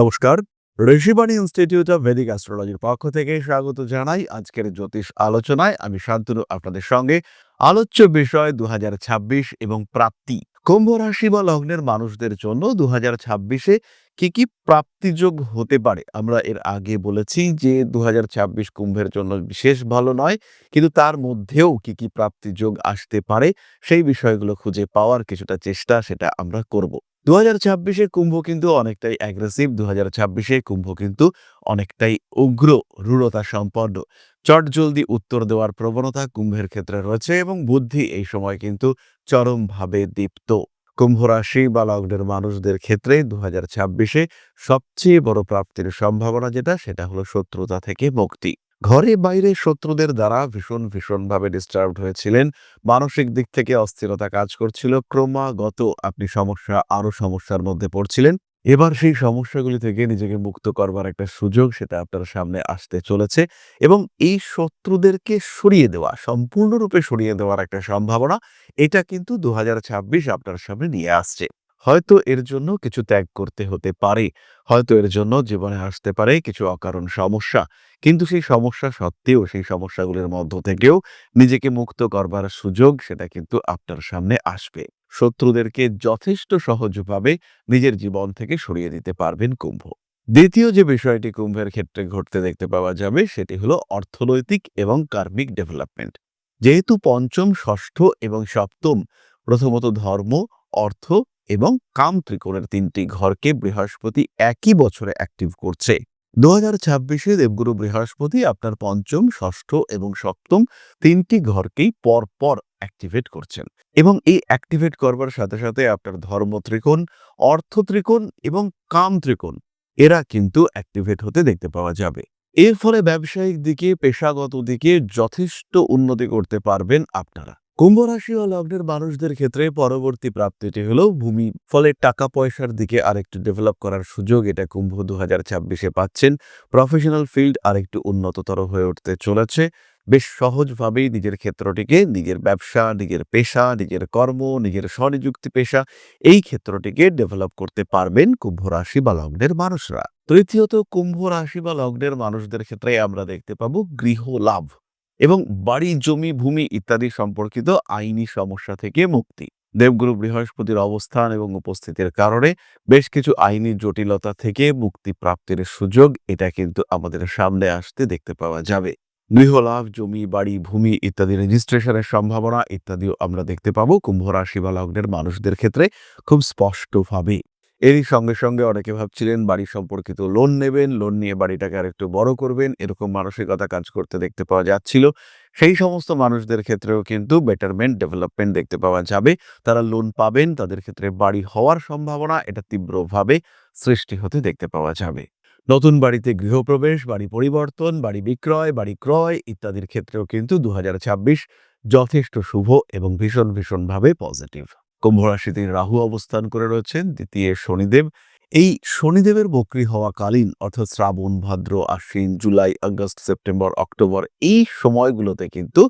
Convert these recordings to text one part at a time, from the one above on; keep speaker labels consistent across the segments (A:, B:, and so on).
A: নমস্কার। Rishibani institute of Vedic অ্যাস্ট্রোলজির পক্ষ থেকে স্বাগত জানাই আজকের জ্যোতিষ আলোচনায়। আমি শান্তনু আপনাদের সঙ্গে। আলোচ্য বিষয় ২০২৬ এবং প্রাপ্তি। কুম্ভ রাশি বা লগ্নের মানুষদের জন্য ২০২৬-এ কি প্রাপ্তিযোগ হতে পারে? আমরা এর আগে বলেছি যে ২০২৬ কুম্ভের জন্য বিশেষ ভালো নয়, কিন্তু তার মধ্যেও কি প্রাপ্তিযোগ আসতে পারে সেই বিষয়গুলো খুঁজে পাওয়ার কিছুটা চেষ্টা সেটা আমরা করব। ২০২৬-এ কুম্ভ কিন্তু অনেকটাই অ্যাগ্রেসিভ। ২০২৬-এ কুম্ভ কিন্তু অনেকটাই উগ্র, রূঢ়তা সম্পন্ন। চটজলদি উত্তর দেওয়ার প্রবণতা কুম্ভের ক্ষেত্রে রয়েছে এবং বুদ্ধি এই সময় কিন্তু চরমভাবে দীপ্ত। কুম্ভ রাশি বা লগ্নের মানুষদের ক্ষেত্রে ২০২৬-এ সবচেয়ে বড় প্রাপ্তির সম্ভাবনা সেটা হলো শত্রুতা থেকে মুক্তি। ঘরে বাইরে শত্রুদের দ্বারা ভীষণভাবে ডিস্টার্বড হয়েছিলেন। মানসিক দিক থেকে অস্থিরতা কাজ করছিল। ক্রমাগত আপনি আরো সমস্যার মধ্যে পড়ছিলেন। এবার সেই সমস্যাগুলি থেকে নিজেকে মুক্ত করবার একটা সুযোগ সেটা আপনার সামনে আসতে চলেছে এবং এই শত্রুদেরকে সম্পূর্ণরূপে সরিয়ে দেওয়ার একটা সম্ভাবনা এটা কিন্তু ২০২৬ আপনার সামনে নিয়ে আসছে। হয়তো এর জন্য কিছু ত্যাগ করতে হতে পারে, হয়তো এর জন্য জীবনে আসতে পারে কিছু অকারণ সমস্যা। কিন্তু সেই সমস্যা সত্ত্বেও সেই সমস্যাগুলির মধ্য থেকেও নিজেকে মুক্ত করবার সুযোগ সেটা কিন্তু আপনার সামনে আসবে। শত্রুদেরকে যথেষ্ট সহজভাবে নিজের জীবন থেকে সরিয়ে দিতে পারবেন কুম্ভ। দ্বিতীয় যে বিষয়টি কুম্ভের ক্ষেত্রে ঘটতে দেখতে পাওয়া যাবে সেটি হলো অর্থনৈতিক এবং কার্মিক ডেভেলপমেন্ট। যেহেতু পঞ্চম, ষষ্ঠ এবং সপ্তম, প্রথমত ধর্ম, অর্থ এবং কাম ত্রিকোণের ৩টি ঘরকে বৃহস্পতি একই বছরে অ্যাক্টিভ করছে। ২০২৬-এ দেবগুরু বৃহস্পতি আপনার পঞ্চম, ষষ্ঠ এবং সপ্তম ৩টি ঘরকেই পরপর অ্যাক্টিভেট করছেন এবং এই অ্যাক্টিভেট করবার সাথে সাথে আপনার ধর্ম ত্রিকোণ, অর্থ ত্রিকোণ এবং কাম ত্রিকোণ এরা কিন্তু অ্যাক্টিভেট হতে দেখতে পাওয়া যাবে। এর ফলে ব্যবসায়িক দিকে, পেশাগত দিকে যথেষ্ট উন্নতি করতে পারবেন আপনারা। কুম্ভ রাশি ও লগ্নের মানুষদের ক্ষেত্রে পরবর্তী প্রাপ্তিটি হলো ভূমি। ফলে টাকা পয়সার দিকে আরেকটু ডেভেলপ করার সুযোগ এটা কুম্ভ ২০২৬-এ পাচ্ছেন। প্রফেশনাল ফিল্ড আরেকটু উন্নততর হয়ে উঠতে চলেছে। বেশ সহজভাবেই নিজের ক্ষেত্রটিকে, নিজের ব্যবসা, নিজের পেশা, নিজের কর্ম, নিজের স্বনিযুক্তি পেশা এই ক্ষেত্রটিকে ডেভেলপ করতে পারবেন কুম্ভ রাশি বা লগ্নের মানুষরা। তৃতীয়ত, কুম্ভ রাশি বা লগ্নের মানুষদের ক্ষেত্রে আমরা দেখতে পাবো গৃহ লাভ এবং বাড়ি, জমি, ভূমি ইত্যাদি সম্পর্কিত আইনি সমস্যা থেকে মুক্তি। দেবগুরু বৃহস্পতির অবস্থান এবং উপস্থিতির কারণে বেশ কিছু আইনি জটিলতা থেকে মুক্তি প্রাপ্তির সুযোগ এটা কিন্তু আমাদের সামনে আসতে দেখতে পাওয়া যাবে। গৃহলাভ, জমি, বাড়ি, ভূমি ইত্যাদি রেজিস্ট্রেশনের সম্ভাবনা ইত্যাদিও আমরা দেখতে পাবো কুম্ভ রাশি বা লগ্নের মানুষদের ক্ষেত্রে খুব স্পষ্টভাবে। এরই সঙ্গে সঙ্গে অনেকে ভাবছিলেন বাড়ি সম্পর্কিত লোন নেবেন, লোন নিয়ে বাড়িটাকে আরেকটু বড় করবেন, এরকম মানসিকতা কাজ করতে দেখতে পাওয়া যাচ্ছিল। সেই সমস্ত মানুষদের ক্ষেত্রেও কিন্তু বেটারমেন্ট, ডেভেলপমেন্ট দেখতে পাওয়া যাবে। তারা লোন পাবেন, তাদের ক্ষেত্রে বাড়ি হওয়ার সম্ভাবনা এটা তীব্রভাবে সৃষ্টি হতে দেখতে পাওয়া যাবে। নতুন বাড়িতে গৃহপ্রবেশ, বাড়ি পরিবর্তন, বাড়ি বিক্রয়, বাড়ি ক্রয় ইত্যাদির ক্ষেত্রেও কিন্তু ২০২৬ যথেষ্ট শুভ এবং ভীষণভাবে পজিটিভ। কুম্ভ রাশিতে রাহু অবস্থান করে রয়েছেন, দ্বিতীয় শনিদেব। এই শনিদেবের বক্রী হওয়াকালীন অর্থাৎ শ্রাবণ, ভাদ্র, আশ্বিন, জুলাই, আগস্ট, সেপ্টেম্বর, অক্টোবর এই সময়গুলোতে কিন্তু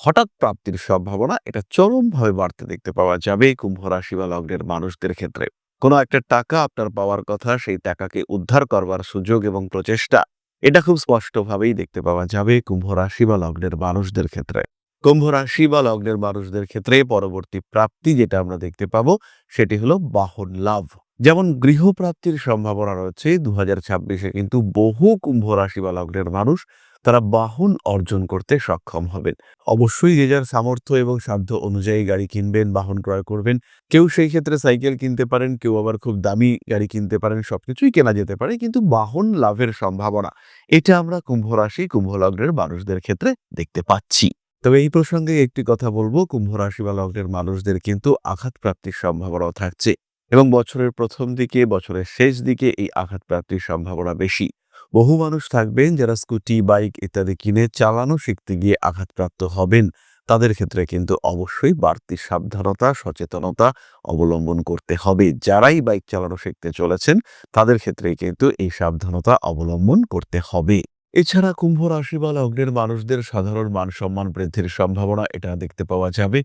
A: হঠাৎ প্রাপ্তির সম্ভাবনা এটা চরমভাবে বাড়তে দেখতে পাওয়া যাবে কুম্ভ রাশি বা লগ্নের মানুষদের ক্ষেত্রে। কোনো একটা টাকা আপনার পাওয়ার কথা, সেই টাকাকে উদ্ধার করবার সুযোগ এবং প্রচেষ্টা এটা খুব স্পষ্টভাবেই দেখতে পাওয়া যাবে কুম্ভ রাশি বা লগ্নের মানুষদের ক্ষেত্রে। কুম্ভ রাশি বা লগ্নের মানুষদের ক্ষেত্রে পরবর্তী প্রাপ্তি যেটা আমরা দেখতে পাবো সেটি হলো বাহন লাভ। যেমন গৃহপ্রাপ্তির সম্ভাবনা রয়েছে ২০২৬-এ কিন্তু বহু কুম্ভ রাশি বা লগ্নের মানুষ তারা বাহন অর্জন করতে সক্ষম হবেন। অবশ্যই যে যার সামর্থ্য এবং সাধ্য অনুযায়ী গাড়ি কিনবেন, বাহন ক্রয় করবেন। কেউ সেই ক্ষেত্রে সাইকেল কিনতে পারেন, কেউ আবার খুব দামি গাড়ি কিনতে পারেন। সবকিছুই কেনা যেতে পারে, কিন্তু বাহন লাভের সম্ভাবনা এটা আমরা কুম্ভ রাশি, কুম্ভ লগ্নের মানুষদের ক্ষেত্রে দেখতে পাচ্ছি। তবে এই প্রসঙ্গে একটি কথা বলবো, কুম্ভ রাশি বা লগ্নের মানুষদের কিন্তু আঘাত প্রাপ্তির সম্ভাবনাও থাকছে এবং বছরের প্রথম দিকে, বছরের শেষ দিকে এই আঘাত প্রাপ্তির সম্ভাবনা বেশি। বহু মানুষ থাকবেন যারা স্কুটি, বাইক ইত্যাদি কিনে চালানো শিখতে গিয়ে আঘাতপ্রাপ্ত হবেন। তাদের ক্ষেত্রে কিন্তু অবশ্যই বাড়তি সাবধানতা, সচেতনতা অবলম্বন করতে হবে। যারাই বাইক চালানো শিখতে চলেছেন তাদের ক্ষেত্রেই কিন্তু এই সাবধানতা অবলম্বন করতে হবে। এছাড়া কুম্ভ রাশি বা লগ্নের মানুষদের সাধারণ মান সম্মান বৃদ্ধির সম্ভাবনা এটা দেখতে পাওয়া যাবে।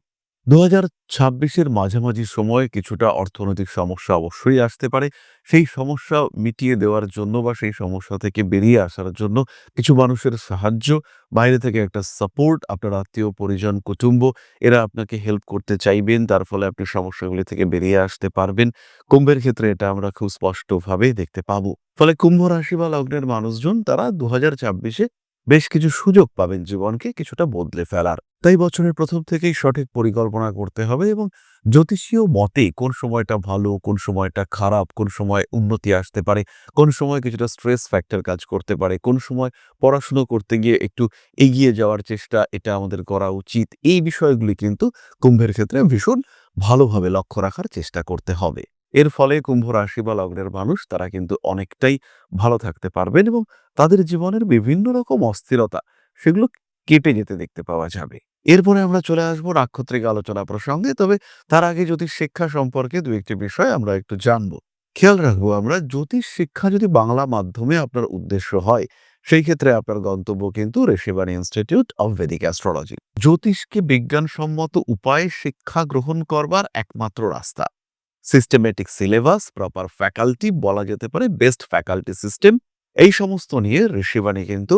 A: 2026-এর মাঝামাঝি সময়ে কিছুটা অর্থনৈতিক সমস্যা অবশ্যই আসতে পারে। সেই সমস্যা মিটিয়ে দেওয়ার জন্য বা সেই সমস্যা থেকে বেরিয়ে আসার জন্য কিছু মানুষের সাহায্য, বাইরে থেকে একটা সাপোর্ট, আপনার আত্মীয়-পরিজন, কুটুম্ব এরা আপনাকে হেল্প করতে চাইবেন। তার ফলে আপনি সমস্যাগুলি থেকে বেরিয়ে আসতে পারবেন। কুম্ভের ক্ষেত্রে এটা আমরা খুব স্পষ্টভাবে দেখতে পাবো। ফলে কুম্ভ রাশি বা লগ্নের মানুষজন তারা 2026-এ বেশ কিছু সুযোগ পাবেন জীবনকে কিছুটা বদলে ফেলার। তাই বছরের প্রথম থেকেই সঠিক পরিকল্পনা করতে হবে এবং জ্যোতিষীয় মতে কোন সময়টা ভালো, কোন সময়টা খারাপ, কোন সময় উন্নতি আসতে পারে, কোন সময় কিছুটা স্ট্রেস ফ্যাক্টর কাজ করতে পারে, কোন সময় পড়াশুনো করতে গিয়ে একটু এগিয়ে যাওয়ার চেষ্টা এটা আমাদের করা উচিত। এই বিষয়গুলি কিন্তু কুম্ভের ক্ষেত্রে ভীষণ ভালোভাবে লক্ষ্য রাখার চেষ্টা করতে হবে। এর ফলে কুম্ভ রাশি বা লগ্নের মানুষ তারা কিন্তু অনেকটাই ভালো থাকতে পারবেন এবং তাদের জীবনের বিভিন্ন রকম অস্থিরতা সেগুলো কেটে যেতে দেখতে পাওয়া যাবে। এরপরে আমরা চলে আসবো নাক্ষত্রিক আলোচনা প্রসঙ্গে। তবে তার আগে জ্যোতিষ শিক্ষা সম্পর্কে ২-১ টি বিষয় আমরা একটু জানবো। খেয়াল রাখবো আমরা জ্যোতিষ শিক্ষা যদি বাংলা মাধ্যমে আপনার উদ্দেশ্য হয়, সেই ক্ষেত্রে আপনার গন্তব্য কিন্তু Rishibani institute of Vedic astrology. জ্যোতিষকে বিজ্ঞানসম্মত উপায়ে শিক্ষা গ্রহণ করবার একমাত্র রাস্তা। সিস্টেমেটিক সিলেবাস, প্রপার ফ্যাকাল্টি, বলা যেতে পারে বেস্ট ফ্যাকাল্টি সিস্টেম, এই সমস্ত নিয়ে ঋষিবাণী কিন্তু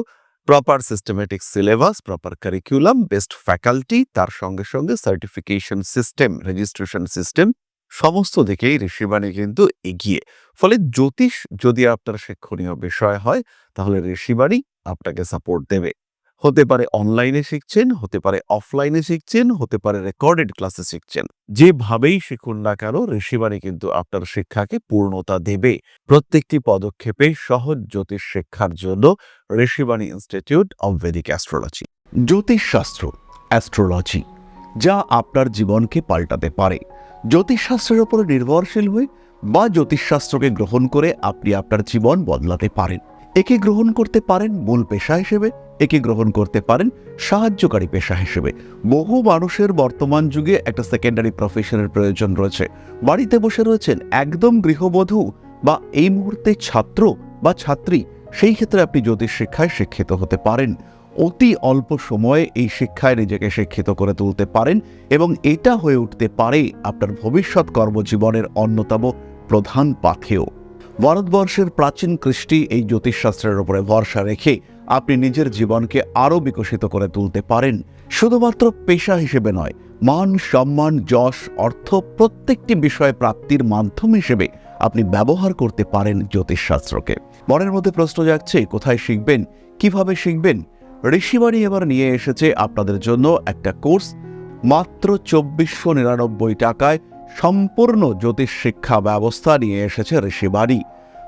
A: proper systematic syllabus, proper curriculum, best faculty, তার সঙ্গে সঙ্গে সার্টিফিকেশন সিস্টেম, রেজিস্ট্রেশন সিস্টেম সমস্ত দিকেই ঋষিবাণী কিন্তু এগিয়ে। ফলে জ্যোতিষ যদি আপনার শিক্ষণীয় বিষয় হয় তাহলে ঋষিবাণী আপনাকে সাপোর্ট দেবে। হতে পারে অনলাইনে শিখছেন, হতে পারে অফলাইনে শিখছেন, হতে পারে রেকর্ডেড ক্লাসে শিখছেন। যেভাবেই শিখুন না কেন ঋষিবাণী কিন্তু আপনার শিক্ষাকে পূর্ণতা দেবে। প্রত্যেকটি পদক্ষেপে সহজ জ্যোতিষ শিক্ষার জন্য Rishibani institute of Vedic astrology.
B: জ্যোতিষশাস্ত্র, অ্যাস্ট্রোলজি যা আপনার জীবনকে পাল্টাতে পারে। জ্যোতিষশাস্ত্রের উপর নির্ভরশীল হয়ে বা জ্যোতিষশাস্ত্রকে গ্রহণ করে আপনি আপনার জীবন বদলাতে পারেন। একে গ্রহণ করতে পারেন মূল পেশা হিসেবে, একে গ্রহণ করতে পারেন সাহায্যকারী পেশা হিসেবে। বহু মানুষের বর্তমান যুগে একটা সেকেন্ডারি প্রফেশনের প্রয়োজন রয়েছে। বাড়িতে বসে রয়েছেন একদম গৃহবধূ বা এই মুহূর্তে ছাত্র বা ছাত্রী, সেই ক্ষেত্রে আপনি জ্যোতিষ শিক্ষায় শিক্ষিত হতে পারেন। অতি অল্প সময়ে এই শিক্ষায় নিজেকে শিক্ষিত করে তুলতে পারেন এবং এটা হয়ে উঠতে পারে আপনার ভবিষ্যৎ কর্মজীবনের অন্যতম প্রধান পাথেয়। ভারতবর্ষের প্রাচীন কৃষ্টি এই জ্যোতিষশাস্ত্রের উপরে ভরসা রেখে আপনি নিজের জীবনকে আরও বিকশিত করে তুলতে পারেন। শুধুমাত্র পেশা হিসেবে নয়, মান, সম্মান, যশ, অর্থ প্রত্যেকটি বিষয় প্রাপ্তির মাধ্যম হিসেবে আপনি ব্যবহার করতে পারেন জ্যোতিষশাস্ত্রকে। মনের মধ্যে প্রশ্ন জাগছে, কোথায় শিখবেন, কিভাবে শিখবেন? ঋষিবাণী এবার নিয়ে এসেছে আপনাদের জন্য একটা কোর্স। মাত্র ২৪৯৯ টাকায় সম্পূর্ণ জ্যোতিষ শিক্ষা ব্যবস্থা নিয়ে এসেছে ঋষিবাণী।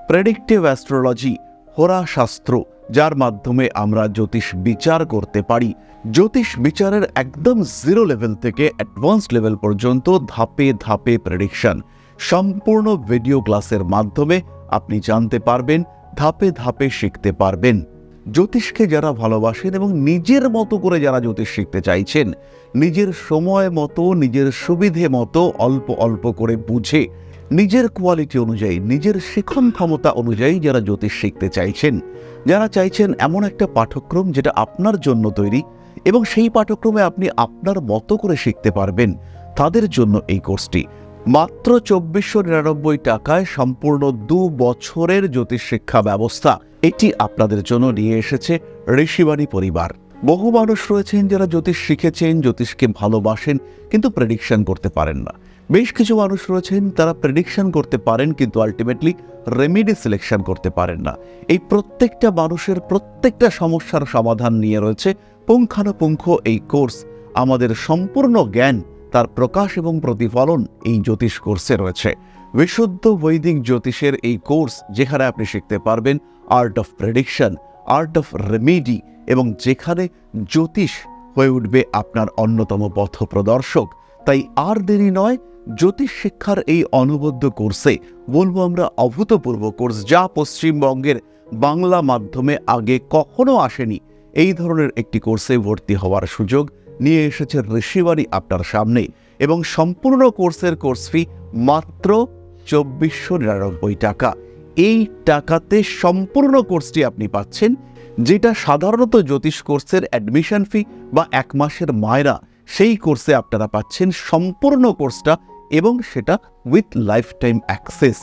B: প্রেডিক্টিভ অ্যাস্ট্রোলজি, হোরাশাস্ত্র, যার মাধ্যমে আমরা জ্যোতিষ বিচার করতে পারি। জ্যোতিষ বিচারের একদম জিরো লেভেল থেকে অ্যাডভান্স লেভেল পর্যন্ত ধাপে ধাপে প্রেডিকশন, সম্পূর্ণ ভিডিও ক্লাসের মাধ্যমে আপনি জানতে পারবেন, ধাপে ধাপে শিখতে পারবেন। জ্যোতিষকে যারা ভালোবাসেন এবং নিজের মতো করে যারা জ্যোতিষ শিখতে চাইছেন, নিজের সময় মতো, নিজের সুবিধে মতো অল্প অল্প করে বুঝে, নিজের কোয়ালিটি অনুযায়ী, নিজের শিখন ক্ষমতা অনুযায়ী যারা জ্যোতিষ শিখতে চাইছেন, যারা চাইছেন এমন একটা পাঠ্যক্রম যেটা আপনার জন্য তৈরি এবং সেই পাঠ্যক্রমে আপনি আপনার মতো করে শিখতে পারবেন, তাদের জন্য এই কোর্সটি। মাত্র ২৪৯৯ টাকায় সম্পূর্ণ ২ বছরের জ্যোতিষ শিক্ষা ব্যবস্থা এটি আপনাদের জন্য নিয়ে এসেছে ঋষিবাণী পরিবার। বহু মানুষ রয়েছেন যারা জ্যোতিষ শিখেছেন, জ্যোতিষকে ভালোবাসেন, কিন্তু প্রেডিকশন করতে পারেন না। বেশ কিছু মানুষ রয়েছেন তারা প্রেডিকশন করতে পারেন কিন্তু আলটিমেটলি রেমেডি সিলেকশন করতে পারেন না। এই প্রত্যেকটা মানুষের প্রত্যেকটা সমস্যার সমাধান নিয়ে রয়েছে পুঙ্খানুপুঙ্খ এই কোর্স। আমাদের সম্পূর্ণ জ্ঞান, তার প্রকাশ এবং প্রতিফলন এই জ্যোতিষ কোর্সে রয়েছে। বিশুদ্ধ বৈদিক জ্যোতিষের এই কোর্স, যেখানে আপনি শিখতে পারবেন art of prediction, art of remedy, এবং যেখানে জ্যোতিষ হয়ে উঠবে আপনার অন্যতম পথ প্রদর্শক। তাই আর দেরি নয়, জ্যোতিষ শিক্ষার এই অনবদ্য কোর্সে, বলবো আমরা অভূতপূর্ব কোর্স, যা পশ্চিমবঙ্গের বাংলা মাধ্যমে আগে কখনো আসেনি, এই ধরনের একটি কোর্সে ভর্তি হওয়ার সুযোগ নিয়ে এসেছে ঋষিবাণী আপনার সামনে। এবং সম্পূর্ণ কোর্সের কোর্স ফি মাত্র ২৪৯৯ টাকা। এই টাকাতে সম্পূর্ণ কোর্সটি আপনি পাচ্ছেন, যেটা সাধারণত জ্যোতিষ কোর্সের অ্যাডমিশন ফি বা ১ মাসের মায়রা, সেই কোর্সে আপনারা পাচ্ছেন সম্পূর্ণ কোর্সটা, এবং সেটা উইথ লাইফ টাইম অ্যাক্সেস।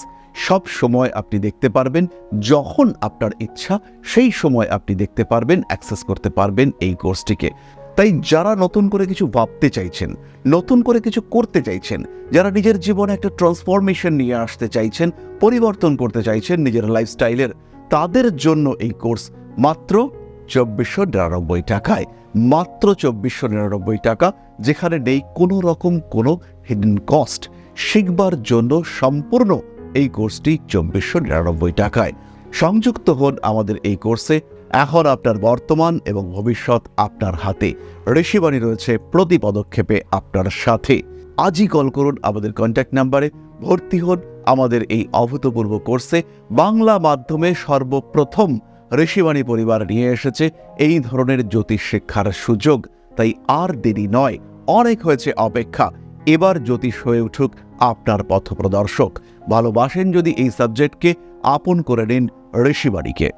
B: সব সময় আপনি দেখতে পারবেন, যখন আপনার ইচ্ছা সেই সময় আপনি দেখতে পারবেন, অ্যাক্সেস করতে পারবেন এই কোর্সটিকে। তাই যারা নতুন করে কিছু ভাবতে চাইছেন, নতুন করে কিছু করতে চাইছেন, যারা নিজের জীবনে একটা ট্রান্সফরমেশন নিয়ে আসতে চাইছেন, পরিবর্তন করতে চাইছেন নিজের লাইফস্টাইলের, তাদের জন্য এই কোর্স মাত্র 2499 টাকায়। মাত্র 2499 টাকা, যেখানে নেই কোনো রকম কোনো হিডেন কস্ট। শিখবার জন্য সম্পূর্ণ এই কোর্সটি 2499 টাকায়। সংযুক্ত হন আমাদের এই কোর্সে। এখন আপনার বর্তমান এবং ভবিষ্যৎ আপনার হাতে। ঋষিবাণী রয়েছে প্রতি পদক্ষেপে আপনার সাথে। আজই কল করুন আমাদের কন্ট্যাক্ট নাম্বারে, ভর্তি হন আমাদের এই অভূতপূর্ব কোর্সে। বাংলা মাধ্যমে সর্বপ্রথম ঋষিবাণী পরিবার নিয়ে এসেছে এই ধরনের জ্যোতিষ শিক্ষার সুযোগ। তাই আর দেরি নয়, অনেক হয়েছে অপেক্ষা। এবার জ্যোতিষ হয়ে উঠুক আপনার পথপ্রদর্শক। ভালোবাসেন যদি এই সাবজেক্টকে, আপন করে নিন ঋষিবাণীকে।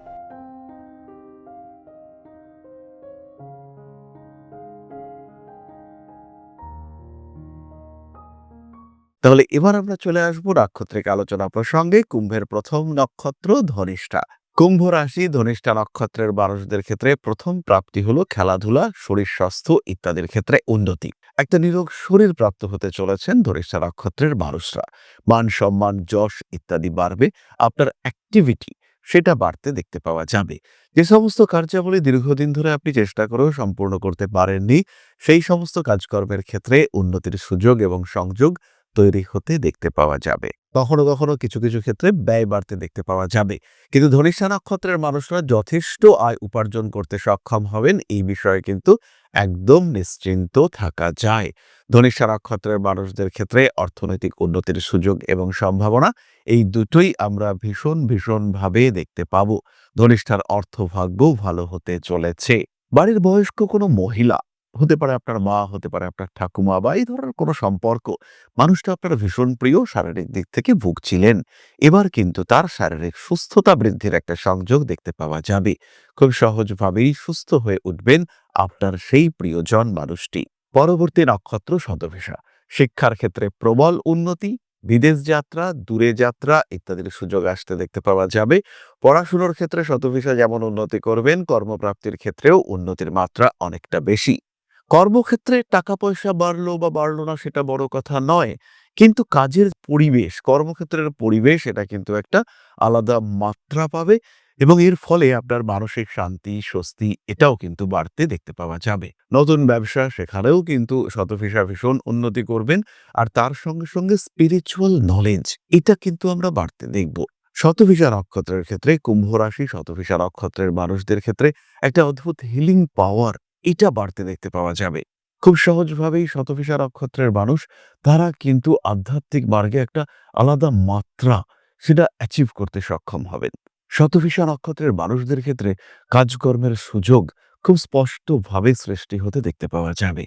A: তাহলে এবার আমরা চলে আসবো নাক্ষত্রিক আলোচনা প্রসঙ্গে। কুম্ভের প্রথম নক্ষত্র ধনিষ্ঠা। কুম্ভ রাশি ধনিষ্ঠা নক্ষত্রের মানুষদের ক্ষেত্রে প্রথম প্রাপ্তি হলো খেলাধুলা, শরীর স্বাস্থ্য ইত্যাদির ক্ষেত্রে উন্নতি। একটা নিরোগ শরীর প্রাপ্ত হতে চলেছেন ধনিষ্ঠা নক্ষত্রের মানুষরা। মান সম্মান যশ ইত্যাদি বাড়বে। আপনার অ্যাক্টিভিটি সেটা বাড়তে দেখতে পাওয়া যাবে। যে সমস্ত কার্যাবলী দীর্ঘদিন ধরে আপনি চেষ্টা করেও সম্পূর্ণ করতে পারেননি, সেই সমস্ত কাজকর্মের ক্ষেত্রে উন্নতির সুযোগ এবং সংযোগ তৈরি হতে দেখতে পাওয়া যাবে। কখনো কখনো কিছু কিছু ক্ষেত্রে ব্যয় বাড়তে দেখতে পাওয়া যাবে, কিন্তু ধনিষ্ঠা নক্ষত্রের মানুষরা যথেষ্ট আয় উপার্জন করতে সক্ষম হবেন, এই বিষয়ে কিন্তু একদম নিশ্চিন্ত থাকা যায়। ধনিষ্ঠা নক্ষত্রের মানুষদের ক্ষেত্রে অর্থনৈতিক উন্নতির সুযোগ এবং সম্ভাবনা এই দুটোই আমরা ভীষণ ভীষণভাবে দেখতে পাবো। ধনিষ্ঠার অর্থভাগ্য ভালো হতে চলেছে। বাড়ির বয়স্ক কোনো মহিলা, হতে পারে আপনার মা, হতে পারে আপনার ঠাকুমা, বা এই ধরনের কোনো সম্পর্ক, মানুষটা আপনার ভীষণ প্রিয়, শারীরিক দিক থেকে ভুগছিলেন, এবার কিন্তু তার শারীরিক সুস্থতা বৃদ্ধির একটা সংযোগ দেখতে পাওয়া যাবে। খুব সহজভাবেই সুস্থ হয়ে উঠবেন আপনার সেই প্রিয়জন মানুষটি। পরবর্তী নক্ষত্র শতভিষা। শিক্ষার ক্ষেত্রে প্রবল উন্নতি, বিদেশ যাত্রা, দূরে যাত্রা ইত্যাদির সুযোগ আসতে দেখতে পাওয়া যাবে। পড়াশুনোর ক্ষেত্রে শতভিষা যেমন উন্নতি করবেন, কর্মপ্রাপ্তির ক্ষেত্রেও উন্নতির মাত্রা অনেকটা বেশি। কর্মক্ষেত্রে টাকা পয়সা বাড়লো বা বাড়লো না সেটা বড় কথা নয়, কিন্তু কাজের পরিবেশ, কর্মক্ষেত্রের পরিবেশ, এটা কিন্তু একটা আলাদা মাত্রা পাবে, এবং এর ফলে আপনার মানসিক শান্তি, স্বস্তি এটাও কিন্তু বাড়তে দেখতে পাওয়া যাবে। নতুন ব্যবসা, সেখানেও কিন্তু শতভিষা ভীষণ উন্নতি করবেন। আর তার সঙ্গে সঙ্গে স্পিরিচুয়াল নলেজ, এটা কিন্তু আমরা বাড়তে দেখব। শতভিষা নক্ষত্রের ক্ষেত্রে, কুম্ভ রাশি শতভিষা নক্ষত্রের মানুষদের ক্ষেত্রে একটা অদ্ভুত হিলিং পাওয়ার, এটা বাড়তে দেখতে পাওয়া যাবে। খুব সহজভাবেই শতভিষা নক্ষত্রের মানুষ, তারা কিন্তু আধ্যাত্মিক মার্গে একটা আলাদা মাত্রা সেটা অ্যাচিভ করতে সক্ষম হবেন। শতভিষা নক্ষত্রের মানুষদের ক্ষেত্রে কাজকর্মের সুযোগ খুব স্পষ্টভাবে সৃষ্টি হতে দেখতে পাওয়া যাবে।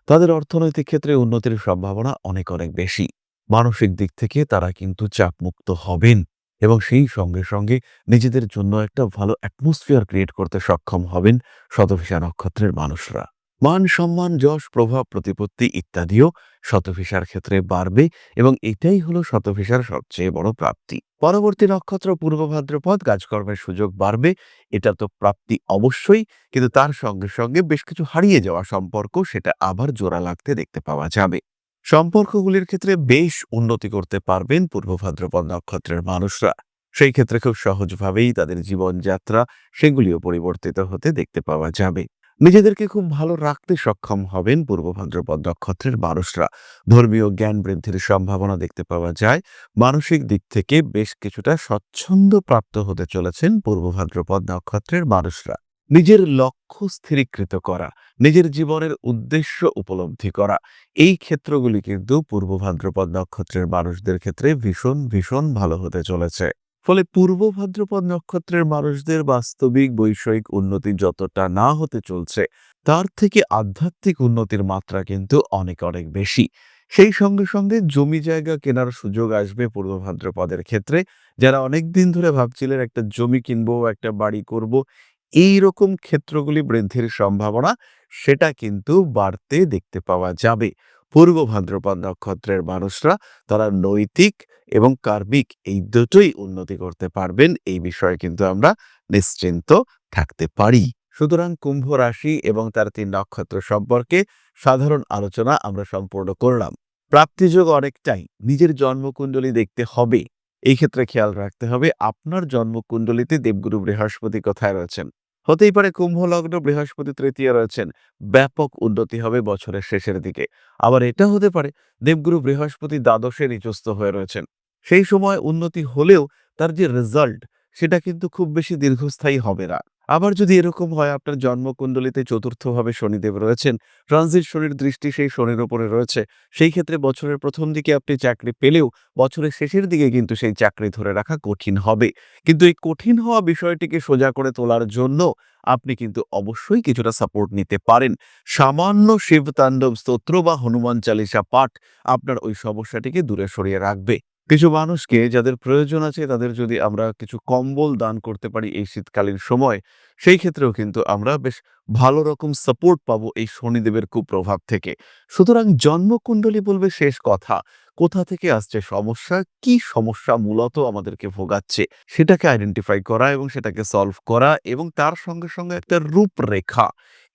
A: তাদের অর্থনৈতিক ক্ষেত্রে উন্নতির সম্ভাবনা অনেক অনেক বেশি। মানসিক দিক থেকে তারা কিন্তু চাপমুক্ত হবেন, এবং সেই সঙ্গে সঙ্গে নিজেদের জন্য একটা ভালো অ্যাটমসফিয়ার ক্রিয়েট করতে সক্ষম হবেন শতভিষা নক্ষত্রের মানুষরা। মান সম্মান যশ প্রভাব প্রতিপত্তি ইত্যাদিও শতভিষার ক্ষেত্রে বাড়বে, এবং এটাই হলো শতভিষার সবচেয়ে বড় প্রাপ্তি। পরবর্তী নক্ষত্র পূর্ব ভাদ্রপদ। কাজকর্মের সুযোগ বাড়বে, এটা তো প্রাপ্তি অবশ্যই, কিন্তু তার সঙ্গে সঙ্গে বেশ কিছু হারিয়ে যাওয়া সম্পর্ক সেটা আবার জোড়া লাগতে দেখতে পাওয়া যাবে। সম্পর্কগুলির ক্ষেত্রে বেশ উন্নতি করতে পারবেন পূর্ব ভাদ্রপদ নক্ষত্রের মানুষরা। সেই ক্ষেত্রে খুব সহজভাবেই তাদের জীবনযাত্রা সেগুলিও পরিবর্তিত হতে দেখতে পাওয়া যাবে। নিজেদেরকে খুব ভালো রাখতে সক্ষম হবেন পূর্ব ভাদ্রপদ নক্ষত্রের মানুষরা। ধর্মীয় জ্ঞান বৃদ্ধির সম্ভাবনা দেখতে পাওয়া যায়। মানসিক দিক থেকে বেশ কিছুটা স্বচ্ছন্দ প্রাপ্ত হতে চলেছেন পূর্ব ভাদ্রপদ নক্ষত্রের মানুষরা। নিজের লক্ষ্য স্থিরীকৃত করা, নিজের জীবনের উদ্দেশ্য উপলব্ধি করা, এই ক্ষেত্রগুলি কিন্তু পূর্ব ভাদ্রপদ নক্ষত্রের মানুষদের ক্ষেত্রে ভীষণ ভীষণ ভালো হতে চলেছে। ফলে পূর্ব ভাদ্রপদ নক্ষত্রের মানুষদের বাস্তবিক বৈষয়িক উন্নতি যতটা না হতে চলছে, তার থেকে আধ্যাত্মিক উন্নতির মাত্রা কিন্তু অনেক অনেক বেশি। সেই সঙ্গে সঙ্গে জমি জায়গা কেনার সুযোগ আসবে পূর্ব ভাদ্রপদের ক্ষেত্রে। যারা অনেকদিন ধরে ভাবছিলেন একটা জমি কিনবো, একটা বাড়ি করব, এই রকম ক্ষেত্রগুলি বৃদ্ধির সম্ভাবনা সেটা কিন্তু বাড়তে দেখতে পাওয়া যাবে। পূর্ব ভাদ্রপদ নক্ষত্রের মানুষরা তারা নৈতিক এবং কার্মিক এই দুটোই উন্নতি করতে পারবেন, এই বিষয়ে কিন্তু আমরা নিশ্চিন্ত থাকতে পারি। সুতরাং কুম্ভ রাশি এবং তার ৩ নক্ষত্র সম্পর্কে সাধারণ আলোচনা আমরা সম্পূর্ণ করলাম। প্রাপ্তিযোগ অনেকটাই নিজের জন্মকুণ্ডলী দেখতে হবে। এই ক্ষেত্রে খেয়াল রাখতে হবে আপনার জন্মকুণ্ডলীতে দেবগুরু বৃহস্পতি কোথায় রয়েছেন। হতেই পারে কুম্ভ লগ্ন, বৃহস্পতি তৃতীয় রয়েছেন, ব্যাপক উন্নতি হবে বছরের শেষের দিকে। আবার এটা হতে পারে দেবগুরু বৃহস্পতি দ্বাদশে নিচস্থ হয়ে রয়েছেন, সেই সময় উন্নতি হলেও তার যে রেজাল্ট সেটা কিন্তু খুব বেশি দীর্ঘস্থায়ী হবে না। আবার যদি এরকম হয় আপনার জন্মকুণ্ডলীতে চতুর্থভাবে শনিদেব রয়েছেন, ট্রানজিট শনির দৃষ্টি সেই শনির উপরে রয়েছে, সেই ক্ষেত্রে বছরের প্রথম দিকে আপনি চাকরি পেলেও বছরের শেষের দিকে কিন্তু সেই চাকরি ধরে রাখা কঠিন হবে। কিন্তু এই কঠিন হওয়া বিষয়টিকে সোজা করে তোলার জন্য আপনি কিন্তু অবশ্যই কিছুটা সাপোর্ট নিতে পারেন। সামান্য শিবতাণ্ডব স্তোত্র বা হনুমান চালিসা পাঠ আপনার ওই সমস্যাটিকে দূরে সরিয়ে রাখবে। কিছু মানুষকে যাদের প্রয়োজন আছে তাদের যদি আমরা কিছু কম্বল দান করতে পারি এই শীতকালীন সময়, সেই ক্ষেত্রেও কিন্তু আমরা বেশ ভালো রকম সাপোর্ট পাবো এই শনিদেবের কুপ্রভাব থেকে। সুতরাং জন্মকুণ্ডলী বলবে শেষ কথা। কোথা থেকে আসছে সমস্যা, কি সমস্যা মূলত আমাদেরকে ভোগাচ্ছে সেটাকে আইডেন্টিফাই করা এবং সেটাকে সলভ করা, এবং তার সঙ্গে সঙ্গে একটা রূপরেখা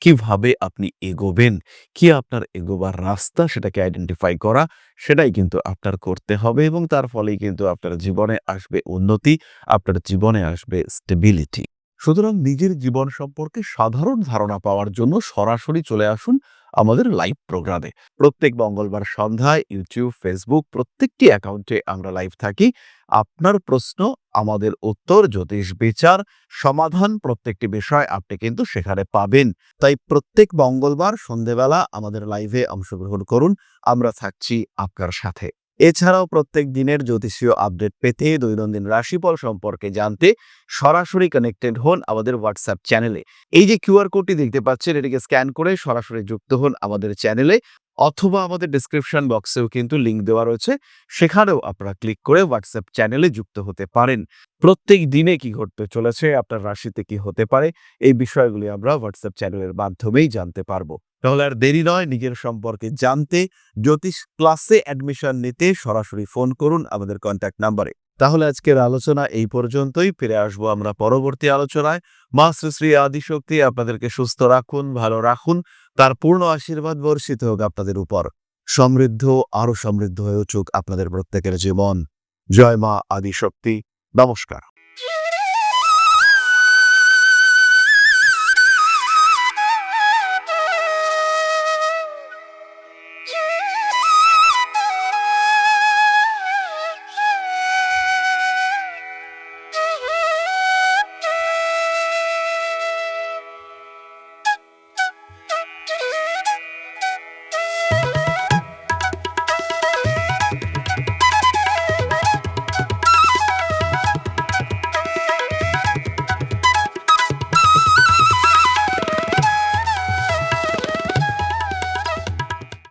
A: কিভাবে আপনি এগোবেন, কি আপনার এগোবার রাস্তা সেটাকে আইডেন্টিফাই করা, সেটাই কিন্তু আপনার করতে হবে এবং তার ফলেই কিন্তু আপনার জীবনে আসবে উন্নতি, আপনার জীবনে আসবে স্টেবিলিটি। সুতরাং নিজের জীবন সম্পর্কে সাধারণ ধারণা পাওয়ার জন্য সরাসরি চলে আসুন আমাদের লাইভ প্রোগ্রামে। প্রত্যেক মঙ্গলবার সন্ধ্যায় ইউটিউব, ফেসবুক প্রত্যেকটি অ্যাকাউন্টে আমরা লাইভ থাকি। আপনার প্রশ্ন, আমাদের উত্তর, জ্যোতিষ বিচার, সমাধান প্রত্যেকটি বিষয় আপনি কিন্তু সেখানে পাবেন। তাই প্রত্যেক মঙ্গলবার সন্ধেবেলা আমাদের লাইভে অংশগ্রহণ করুন, আমরা থাকছি আপনার সাথে। এছাড়াও প্রত্যেক দিনের জ্যোতিষীয় আপডেট পেতে, দৈনন্দিন রাশিফল সম্পর্কে জানতে সরাসরি কানেক্টেড হন আমাদের হোয়াটসঅ্যাপ চ্যানেলে। এই যে কিউআর কোডটি দেখতে পাচ্ছেন, এটিকে স্ক্যান করে সরাসরি যুক্ত হন আমাদের চ্যানেলে, অথবা আমাদের ডেসক্রিপশন বক্সেও কিন্তু লিংক দেওয়া রয়েছে, সেখানেও আপনারা ক্লিক করে হোয়াটসঅ্যাপ চ্যানেলে যুক্ত হতে পারেন। প্রত্যেক দিনে কি ঘটতে চলেছে, আপনার রাশিতে কি হতে পারে, এই বিষয়গুলি আমরা হোয়াটসঅ্যাপ চ্যানেলের মাধ্যমেই জানতে পারবো। তাহলে আর দেরি নয়, নিজের সম্পর্কে জানতে, জ্যোতিষ ক্লাসে অ্যাডমিশন নিতে সরাসরি ফোন করুন আমাদের কন্ট্যাক্ট নাম্বারে। তাহলে আজকের আলোচনা এই পর্যন্তই। ফিরে আসবো আমরা পরবর্তী আলোচনায়। মা শ্রী শ্রী আদিশক্তি আপনাদেরকে সুস্থ রাখুন, ভালো রাখুন, তার পূর্ণ আশীর্বাদ বর্ষিত হোক আপনাদের উপর। সমৃদ্ধ, আরো সমৃদ্ধ হয়ে উঠুক আপনাদের প্রত্যেকের জীবন। জয় মা আদিশক্তি। নমস্কার।